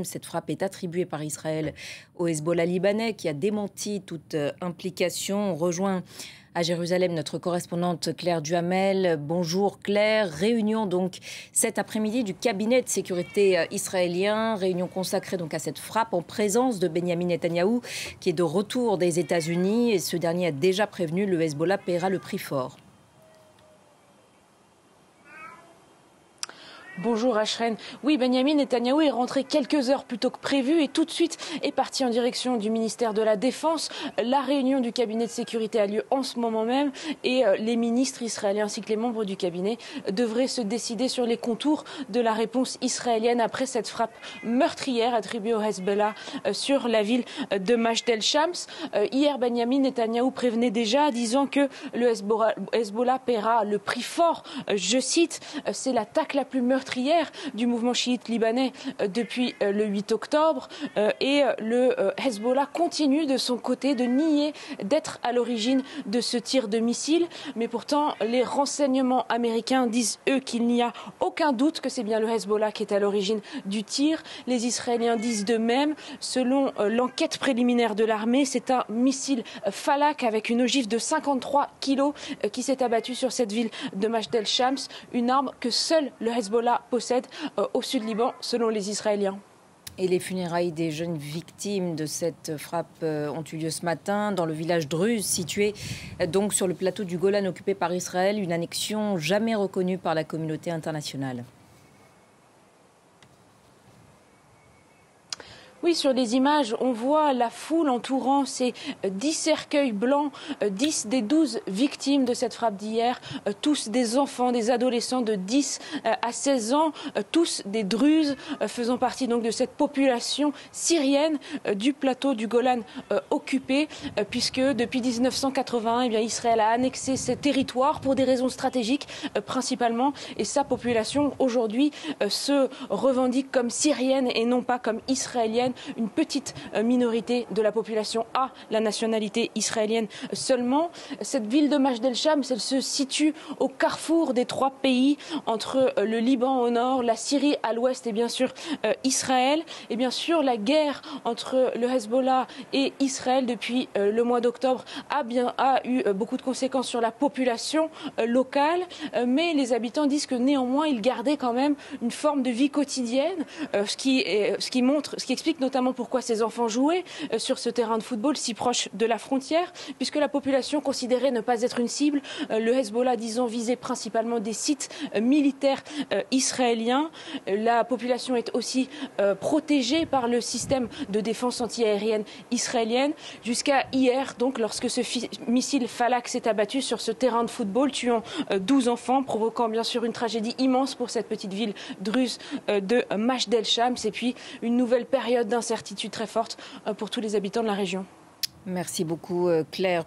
Cette frappe est attribuée par Israël au Hezbollah libanais qui a démenti toute implication. On rejoint à Jérusalem notre correspondante Claire Duhamel. Bonjour Claire, réunion donc cet après-midi du cabinet de sécurité israélien, réunion consacrée donc à cette frappe en présence de Benyamin Netanyahou qui est de retour des États-Unis et ce dernier a déjà prévenu le Hezbollah paiera le prix fort. Bonjour Ashreen. Oui, Benyamin Netanyahou est rentré quelques heures plus tôt que prévu et tout de suite est parti en direction du ministère de la Défense. La réunion du cabinet de sécurité a lieu en ce moment même et les ministres israéliens ainsi que les membres du cabinet devraient se décider sur les contours de la réponse israélienne après cette frappe meurtrière attribuée au Hezbollah sur la ville de Majd el-Shams. Hier, Benyamin Netanyahou prévenait déjà disant que le Hezbollah paiera le prix fort. Je cite, c'est l'attaque la plus meurtrière du mouvement chiite libanais depuis le 8 octobre et le Hezbollah continue de son côté de nier d'être à l'origine de ce tir de missile. Mais pourtant, les renseignements américains disent, eux, qu'il n'y a aucun doute que c'est bien le Hezbollah qui est à l'origine du tir. Les Israéliens disent de même. Selon l'enquête préliminaire de l'armée, c'est un missile Falak avec une ogive de 53 kilos qui s'est abattu sur cette ville de Majd el-Shams, une arme que seul le Hezbollah possède au sud Liban, selon les Israéliens. Et les funérailles des jeunes victimes de cette frappe ont eu lieu ce matin dans le village druze, situé donc sur le plateau du Golan occupé par Israël, une annexion jamais reconnue par la communauté internationale. Oui, sur les images, on voit la foule entourant ces 10 cercueils blancs, 10 des 12 victimes de cette frappe d'hier, tous des enfants, des adolescents de 10 à 16 ans, tous des druzes faisant partie donc de cette population syrienne du plateau du Golan occupé, puisque depuis 1981, eh bien, Israël a annexé ces territoires pour des raisons stratégiques principalement, et sa population aujourd'hui se revendique comme syrienne et non pas comme israélienne. Une petite minorité de la population a la nationalité israélienne seulement. Cette ville de Majd el-Shams, elle se situe au carrefour des trois pays, entre le Liban au nord, la Syrie à l'ouest et bien sûr Israël. Et bien sûr, la guerre entre le Hezbollah et Israël depuis le mois d'octobre a eu beaucoup de conséquences sur la population locale. Mais les habitants disent que néanmoins, ils gardaient quand même une forme de vie quotidienne, ce qui explique notamment pourquoi ces enfants jouaient sur ce terrain de football si proche de la frontière, puisque la population considérait ne pas être une cible. Le Hezbollah, disons, visait principalement des sites militaires israéliens. La population est aussi protégée par le système de défense antiaérienne israélienne. Jusqu'à hier, donc, lorsque ce missile Falak s'est abattu sur ce terrain de football, tuant 12 enfants, provoquant bien sûr une tragédie immense pour cette petite ville druze de Majd el-Shams, et puis une nouvelle période d'incertitude très forte pour tous les habitants de la région. Merci beaucoup Claire.